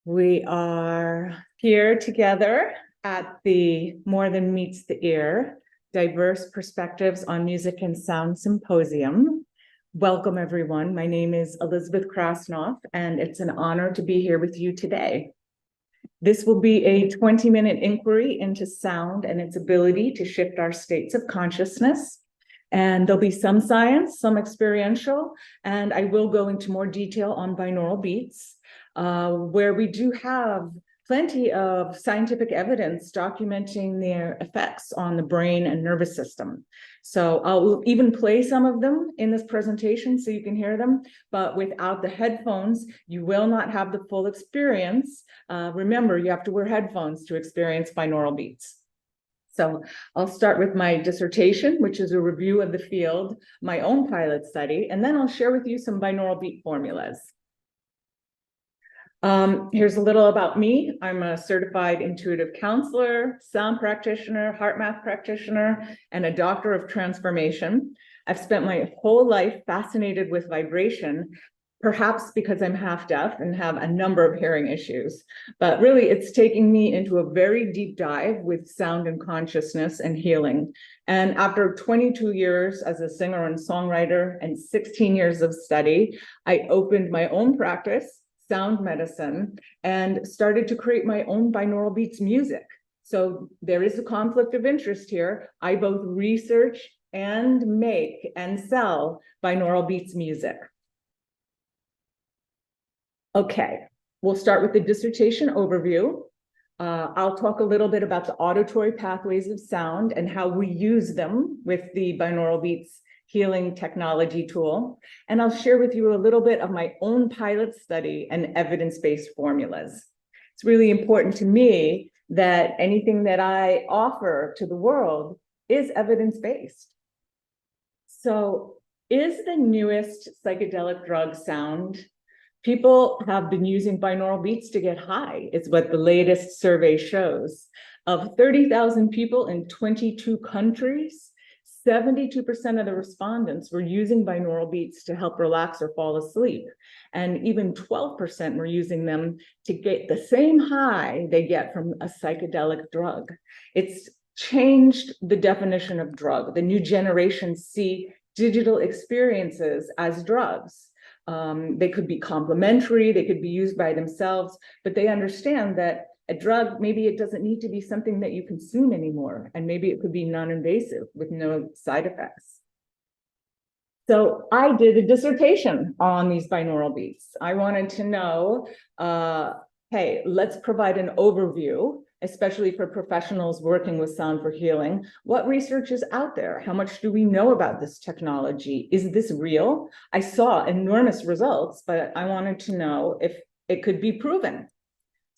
We are here together at the More Than Meets the Ear, Diverse Perspectives on Music and Sound Symposium. Welcome, everyone. My name is Elizabeth Krasnoff, and it's an honor to be here with you today. This will be a 20-minute inquiry into sound and its ability to shift our states of consciousness. And there'll be some science, some experiential, and I will go into more detail on binaural beats, where we do have plenty of scientific evidence documenting their effects on the brain and nervous system. So I'll even play some of them in this presentation so you can hear them, but without the headphones, you will not have the full experience. Remember, you have to wear headphones to experience binaural beats. So I'll start with my dissertation, which is a review of the field, my own pilot study, and then I'll share with you some binaural beat formulas. Here's a little about me. I'm a certified intuitive counselor, sound practitioner, heart math practitioner, and a doctor of transformation. I've spent my whole life fascinated with vibration, perhaps because I'm half deaf and have a number of hearing issues. But really, it's taking me into a very deep dive with sound and consciousness and healing. And after 22 years as a singer and songwriter and 16 years of study, I opened my own practice, sound medicine, and started to create my own binaural beats music. So there is a conflict of interest here. I both research and make and sell binaural beats music. Okay, we'll start with the dissertation overview. I'll talk a little bit about the auditory pathways of sound and how we use them with the binaural beats healing technology tool. And I'll share with you a little bit of my own pilot study and evidence-based formulas. It's really important to me that anything that I offer to the world is evidence-based. So, is the newest psychedelic drug sound? People have been using binaural beats to get high. It's what the latest survey shows. Of 30,000 people in 22 countries, 72% of the respondents were using binaural beats to help relax or fall asleep. And even 12% were using them to get the same high they get from a psychedelic drug. It's changed the definition of drug. The new generation see digital experiences as drugs. They could be complementary, they could be used by themselves, but they understand that a drug, maybe it doesn't need to be something that you consume anymore, and maybe it could be non-invasive with no side effects. So I did a dissertation on these binaural beats. I wanted to know, hey, let's provide an overview, especially for professionals working with sound for healing. What research is out there? How much do we know about this technology? Is this real? I saw enormous results, but I wanted to know if it could be proven.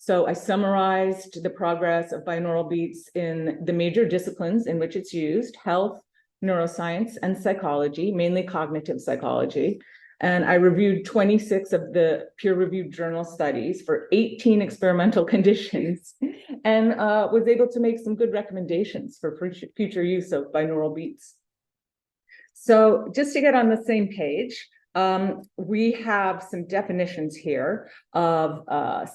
So I summarized the progress of binaural beats in the major disciplines in which it's used: health, neuroscience, and psychology, mainly cognitive psychology. And I reviewed 26 of the peer-reviewed journal studies for 18 experimental conditions and was able to make some good recommendations for future use of binaural beats. So just to get on the same page, we have some definitions here of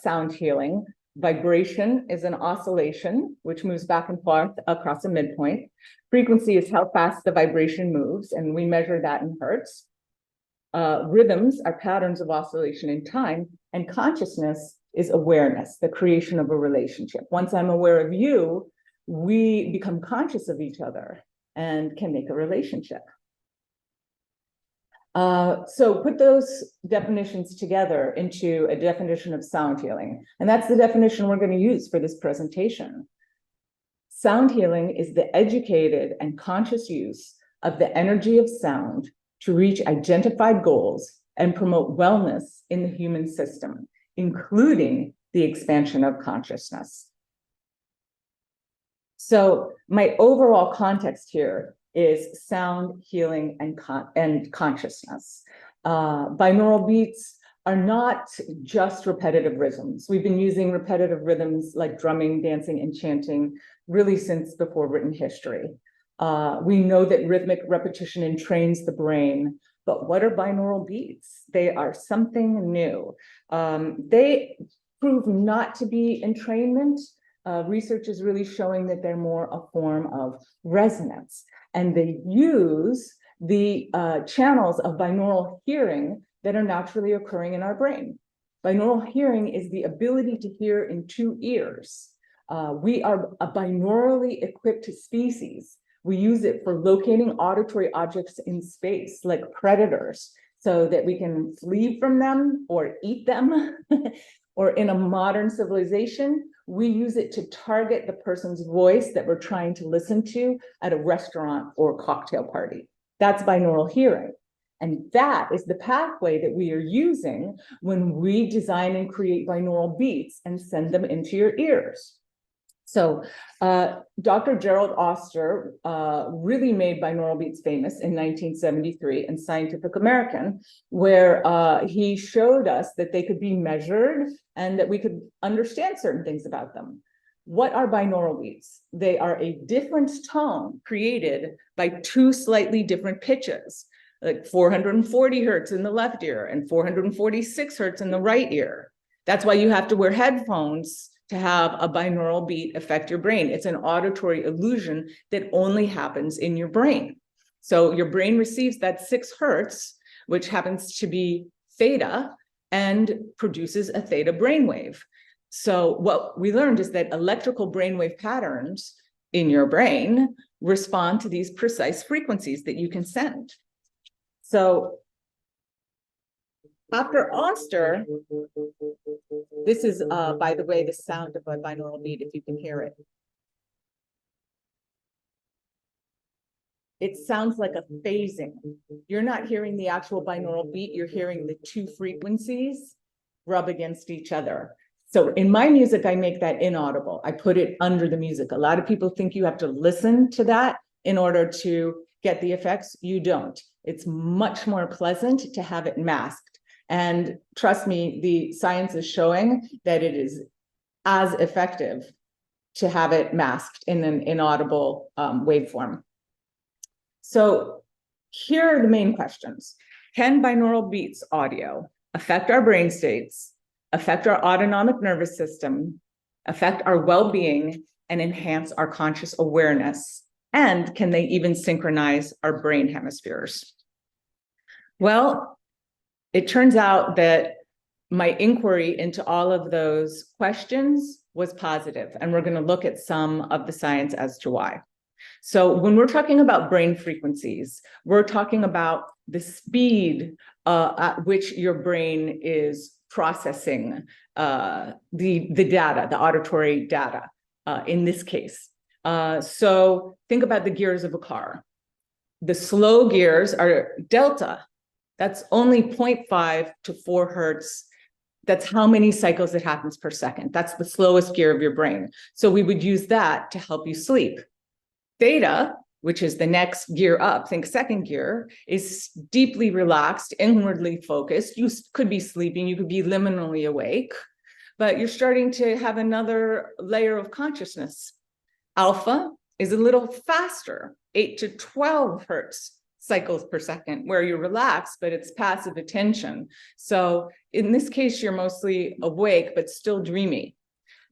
sound healing. Vibration is an oscillation, which moves back and forth across a midpoint. Frequency is how fast the vibration moves, and we measure that in hertz. Rhythms are patterns of oscillation in time, and consciousness is awareness, the creation of a relationship. Once I'm aware of you, we become conscious of each other and can make a relationship. So put those definitions together into a definition of sound healing. And that's the definition we're going to use for this presentation. Sound healing is the educated and conscious use of the energy of sound to reach identified goals and promote wellness in the human system, including the expansion of consciousness. So my overall context here is sound healing and consciousness. Binaural beats are not just repetitive rhythms. We've been using repetitive rhythms like drumming, dancing, and chanting really since before written history. We know that rhythmic repetition entrains the brain, but what are binaural beats? They are something new. They prove not to be entrainment. Research is really showing that they're more a form of resonance, and they use the channels of binaural hearing that are naturally occurring in our brain. Binaural hearing is the ability to hear in two ears. We are a binaurally equipped species. We use it for locating auditory objects in space, like predators, so that we can flee from them or eat them. Or in a modern civilization, we use it to target the person's voice that we're trying to listen to at a restaurant or cocktail party. That's binaural hearing. And that is the pathway that we are using when we design and create binaural beats and send them into your ears. So Dr. Gerald Oster really made binaural beats famous in 1973 in Scientific American, where he showed us that they could be measured and that we could understand certain things about them. What are binaural beats? They are a different tone created by two slightly different pitches, like 440 hertz in the left ear and 446 hertz in the right ear. That's why you have to wear headphones to have a binaural beat affect your brain. It's an auditory illusion that only happens in your brain. So your brain receives that 6 hertz, which happens to be theta, and produces a theta brainwave. So what we learned is that electrical brainwave patterns in your brain respond to these precise frequencies that you can send. So after Oster, this is, by the way, the sound of a binaural beat, if you can hear it. It sounds like a phasing. You're not hearing the actual binaural beat, you're hearing the two frequencies rub against each other. So in my music, I make that inaudible. I put it under the music. A lot of people think you have to listen to that in order to get the effects. You don't. It's much more pleasant to have it masked. And trust me, the science is showing that it is as effective to have it masked in an inaudible waveform. So here are the main questions. Can binaural beats audio affect our brain states, affect our autonomic nervous system, affect our well-being, and enhance our conscious awareness? And can they even synchronize our brain hemispheres? Well, it turns out that my inquiry into all of those questions was positive, and we're going to look at some of the science as to why. So when we're talking about brain frequencies, we're talking about the speed at which your brain is processing the data, the auditory data in this case. So think about the gears of a car. The slow gears are delta. That's only 0.5 to 4 hertz. That's how many cycles it happens per second. That's the slowest gear of your brain. So we would use that to help you sleep. Theta, which is the next gear up, think second gear, is deeply relaxed, inwardly focused. You could be sleeping, you could be liminally awake, but you're starting to have another layer of consciousness. Alpha is a little faster, 8 to 12 hertz cycles per second, where you're relaxed, but it's passive attention. So in this case, you're mostly awake, but still dreamy.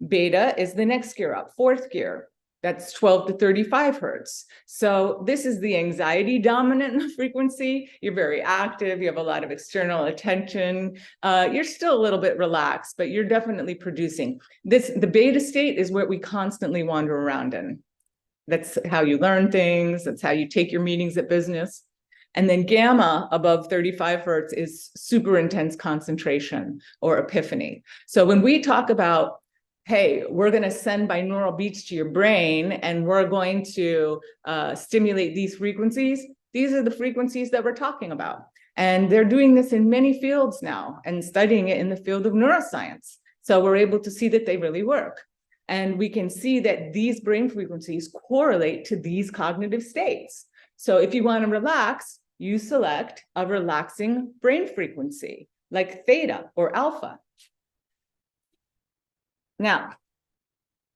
Beta is the next gear up, fourth gear. That's 12 to 35 hertz. So this is the anxiety dominant frequency. You're very active. You have a lot of external attention. You're still a little bit relaxed, but you're definitely producing. The beta state is what we constantly wander around in. That's how you learn things. That's how you take your meetings at business. And then gamma above 35 hertz is super intense concentration or epiphany. So when we talk about, hey, we're going to send binaural beats to your brain and we're going to stimulate these frequencies, these are the frequencies that we're talking about. And they're doing this in many fields now and studying it in the field of neuroscience. So we're able to see that they really work. And we can see that these brain frequencies correlate to these cognitive states. So if you want to relax, you select a relaxing brain frequency like theta or alpha. Now,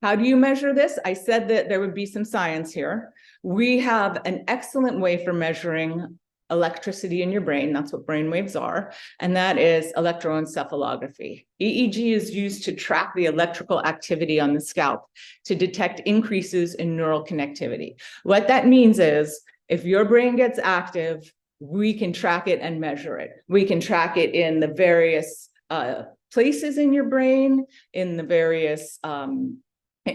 how do you measure this? I said that there would be some science here. We have an excellent way for measuring electricity in your brain. That's what brain waves are. And that is electroencephalography. EEG is used to track the electrical activity on the scalp to detect increases in neural connectivity. What that means is if your brain gets active, we can track it and measure it. We can track it in the various places in your brain, in the various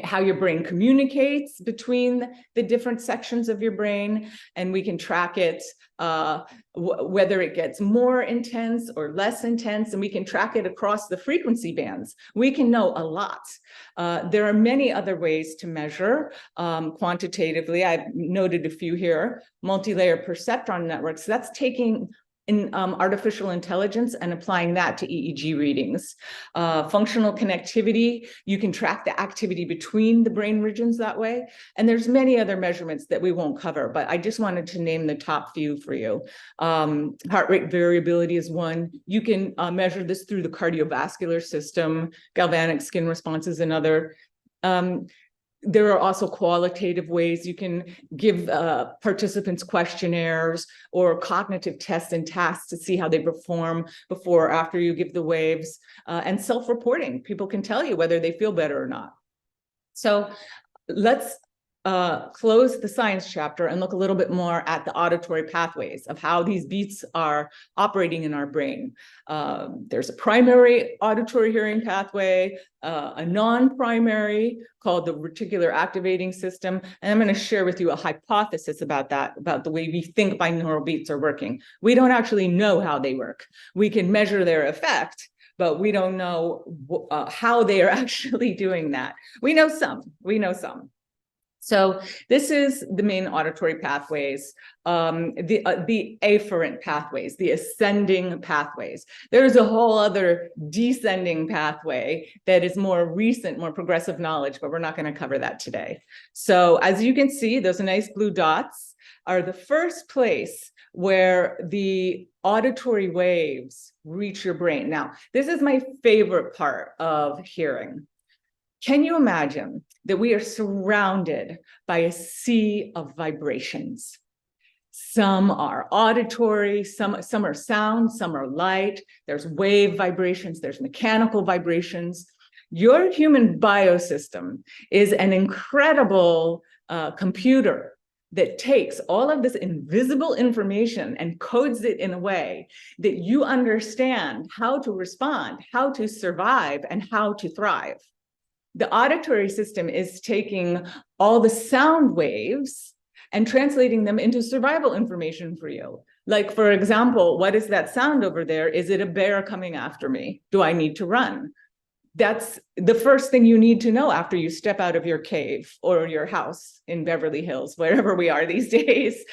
how your brain communicates between the different sections of your brain, and we can track it whether it gets more intense or less intense, and we can track it across the frequency bands. We can know a lot. There are many other ways to measure quantitatively. I've noted a few here. Multi-layer perceptron networks, that's taking in artificial intelligence and applying that to EEG readings. Functional connectivity, you can track the activity between the brain regions that way. And there's many other measurements that we won't cover, but I just wanted to name the top few for you. Heart rate variability is one. You can measure this through the cardiovascular system. Galvanic skin response is another. There are also qualitative ways. You can give participants questionnaires or cognitive tests and tasks to see how they perform before or after you give the waves, and self-reporting. People can tell you whether they feel better or not. So let's close the science chapter and look a little bit more at the auditory pathways of how these beats are operating in our brain. There's a primary auditory hearing pathway, a non-primary called the reticular activating system. And I'm going to share with you a hypothesis about that, about the way we think binaural beats are working. We don't actually know how they work. We can measure their effect, but we don't know how they are actually doing that. We know some. So this is the main auditory pathways, the afferent pathways, the ascending pathways. There's a whole other descending pathway that is more recent, more progressive knowledge, but we're not going to cover that today. So as you can see, those nice blue dots are the first place where the auditory waves reach your brain. Now, this is my favorite part of hearing. Can you imagine that we are surrounded by a sea of vibrations? Some are auditory, some are sound, some are light. There's wave vibrations, there's mechanical vibrations. Your human biosystem is an incredible computer that takes all of this invisible information and codes it in a way that you understand how to respond, how to survive, and how to thrive. The auditory system is taking all the sound waves and translating them into survival information for you. Like, for example, what is that sound over there? Is it a bear coming after me? Do I need to run? That's the first thing you need to know after you step out of your cave or your house in Beverly Hills, wherever we are these days.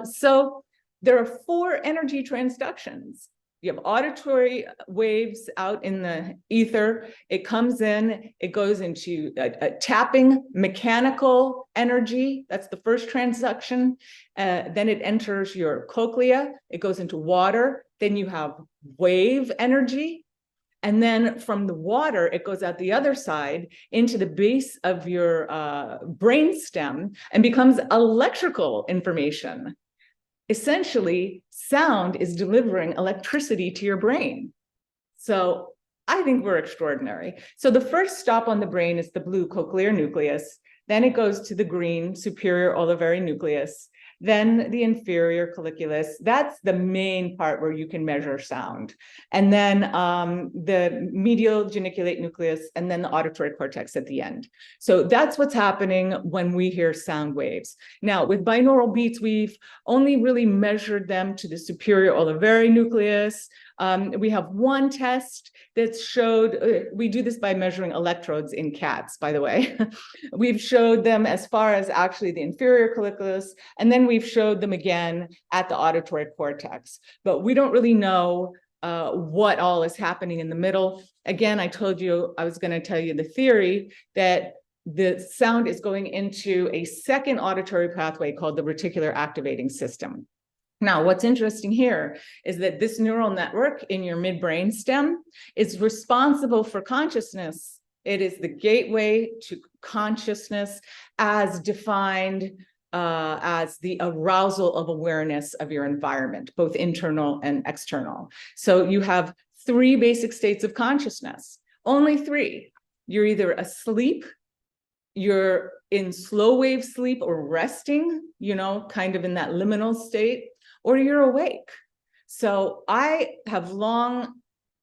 So there are 4 energy transductions. You have auditory waves out in the ether. It comes in, it goes into a tapping mechanical energy. That's the first transduction. Then it enters your cochlea. It goes into water. Then you have wave energy. And then from the water, it goes out the other side into the base of your brainstem and becomes electrical information. Essentially, sound is delivering electricity to your brain. So I think we're extraordinary. So the first stop on the brain is the blue cochlear nucleus. Then it goes to the green superior olivary nucleus. Then the inferior colliculus. That's the main part where you can measure sound. And then the medial geniculate nucleus, and then the auditory cortex at the end. So that's what's happening when we hear sound waves. Now, with binaural beats, we've only really measured them to the superior olivary nucleus. We have one test that showed, we do this by measuring electrodes in cats, by the way. We've showed them as far as actually the inferior colliculus, and then we've showed them again at the auditory cortex. But we don't really know what all is happening in the middle. Again, I told you I was going to tell you the theory that the sound is going into a second auditory pathway called the reticular activating system. Now, what's interesting here is that this neural network in your midbrain stem is responsible for consciousness. It is the gateway to consciousness as defined as the arousal of awareness of your environment, both internal and external. So you have 3 basic states of consciousness, only 3. You're either asleep, you're in slow wave sleep or resting, you know, kind of in that liminal state, or you're awake. So I have long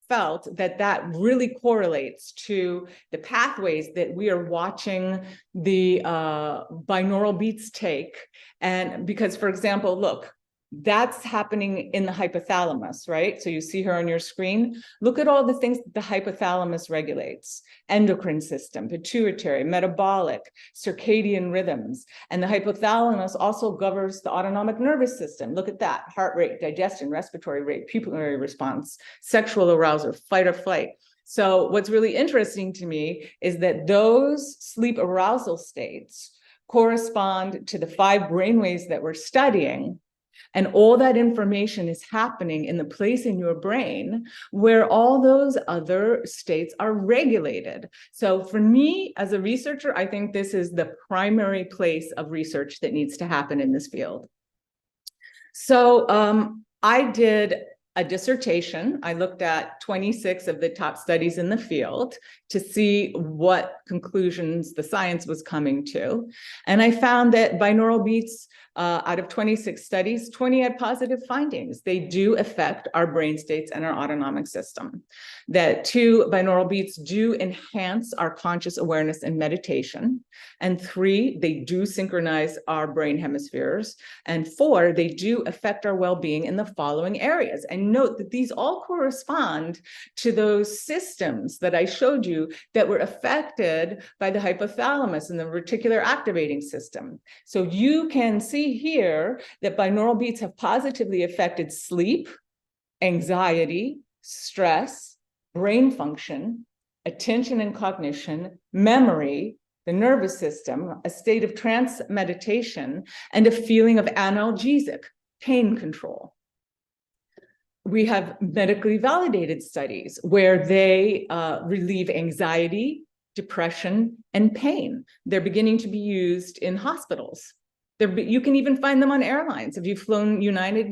felt that that really correlates to the pathways that we are watching the binaural beats take. And because, for example, look, that's happening in the hypothalamus, right? So you see her on your screen. Look at all the things that the hypothalamus regulates: endocrine system, pituitary, metabolic, circadian rhythms. And the hypothalamus also governs the autonomic nervous system. Look at that: heart rate, digestion, respiratory rate, pupillary response, sexual arousal, fight or flight. So what's really interesting to me is that those sleep arousal states correspond to the 5 brainwaves that we're studying. And all that information is happening in the place in your brain where all those other states are regulated. So for me, as a researcher, I think this is the primary place of research that needs to happen in this field. So I did a dissertation. I looked at 26 of the top studies in the field to see what conclusions the science was coming to. And I found that binaural beats, out of 26 studies, 20 had positive findings. They do affect our brain states and our autonomic system. That 2 binaural beats do enhance our conscious awareness and meditation. And 3, they do synchronize our brain hemispheres. And 4, they do affect our well-being in the following areas. And note that these all correspond to those systems that I showed you that were affected by the hypothalamus and the reticular activating system. So you can see here that binaural beats have positively affected sleep, anxiety, stress, brain function, attention and cognition, memory, the nervous system, a state of trance meditation, and a feeling of analgesic, pain control. We have medically validated studies where they relieve anxiety, depression, and pain. They're beginning to be used in hospitals. You can even find them on airlines. If you've flown United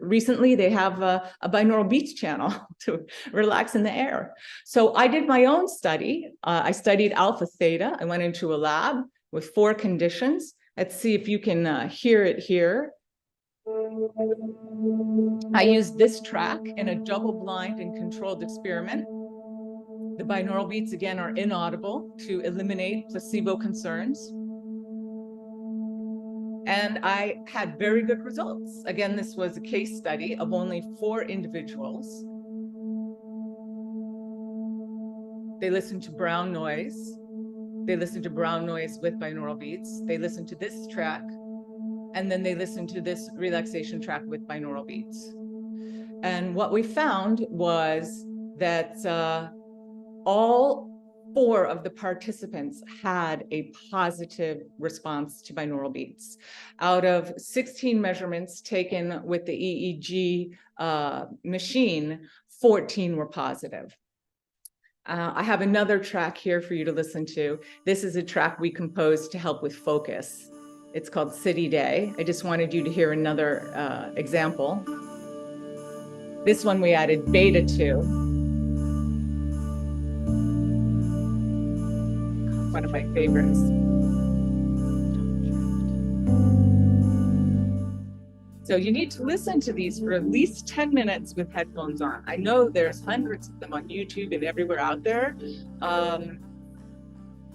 recently, they have a binaural beats channel to relax in the air. So I did my own study. I studied alpha theta. I went into a lab with 4 conditions. Let's see if you can hear it here. I used this track in a double-blind and controlled experiment. The binaural beats, again, are inaudible to eliminate placebo concerns. And I had very good results. Again, this was a case study of only 4 individuals. They listened to brown noise. They listened to brown noise with binaural beats. They listened to this track. And then they listened to this relaxation track with binaural beats. And what we found was that all 4 of the participants had a positive response to binaural beats. Out of 16 measurements taken with the EEG machine, 14 were positive. I have another track here for you to listen to. This is a track we composed to help with focus. It's called City Day. I just wanted you to hear another example. This one we added beta to. One of my favorites. So you need to listen to these for at least 10 minutes with headphones on. I know there's hundreds of them on YouTube and everywhere out there.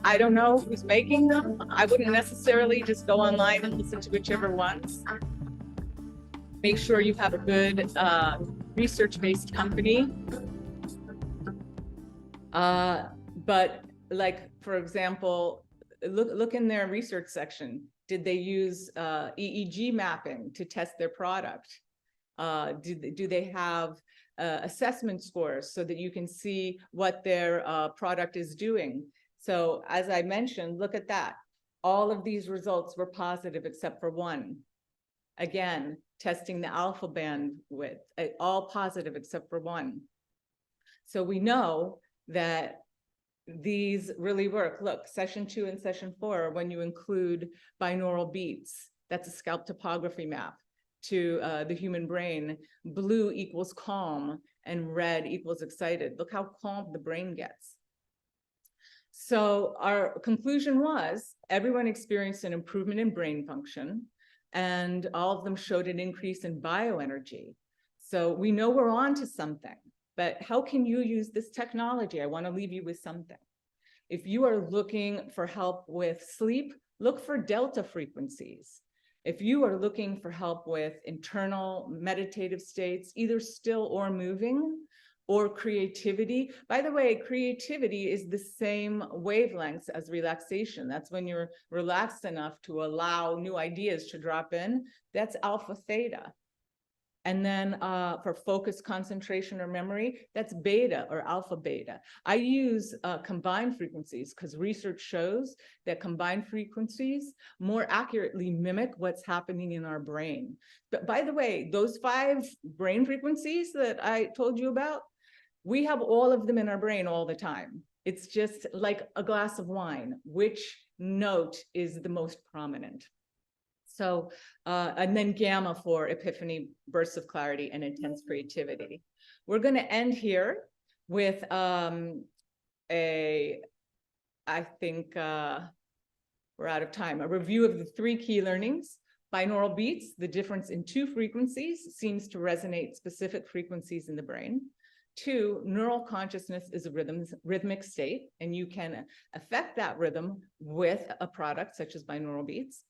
I don't know who's making them. I wouldn't necessarily just go online and listen to whichever ones. Make sure you have a good research-based company. But like, for example, look in their research section. Did they use EEG mapping to test their product? Do they have assessment scores so that you can see what their product is doing? So as I mentioned, look at that. All of these results were positive except for 1. Again, testing the alpha band width, all positive except for 1. So we know that these really work. Look, session 2 and session 4, when you include binaural beats, that's a scalp topography map to the human brain. Blue equals calm and red equals excited. Look how calm the brain gets. So our conclusion was everyone experienced an improvement in brain function, and all of them showed an increase in bioenergy. So we know we're on to something, but how can you use this technology? I want to leave you with something. If you are looking for help with sleep, look for delta frequencies. If you are looking for help with internal meditative states, either still or moving, or creativity. By the way, creativity is the same wavelengths as relaxation. That's when you're relaxed enough to allow new ideas to drop in. That's alpha theta. And then for focus, concentration, or memory, that's beta or alpha beta. I use combined frequencies because research shows that combined frequencies more accurately mimic what's happening in our brain. But by the way, those 5 brain frequencies that I told you about, we have all of them in our brain all the time. It's just like a glass of wine. Which note is the most prominent? So, and then gamma for epiphany, bursts of clarity, and intense creativity. We're going to end here with I think we're out of time, a review of the 3 key learnings. Binaural beats, the difference in 2 frequencies seems to resonate specific frequencies in the brain. 2, neural consciousness is a rhythmic state, and you can affect that rhythm with a product such as binaural beats.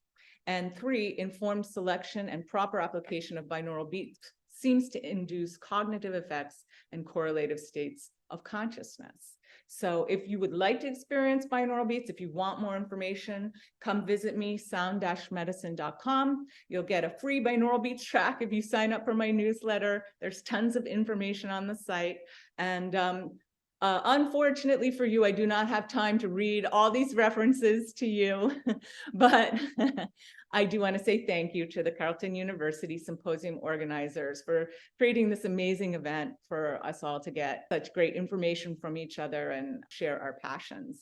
And 3, informed selection and proper application of binaural beats seems to induce cognitive effects and correlative states of consciousness. So if you would like to experience binaural beats, if you want more information, come visit me, sound-medicine.com. You'll get a free binaural beats track if you sign up for my newsletter. There's tons of information on the site. And unfortunately for you, I do not have time to read all these references to you, but I do want to say thank you to the Carleton University Symposium organizers for creating this amazing event for us all to get such great information from each other and share our passions.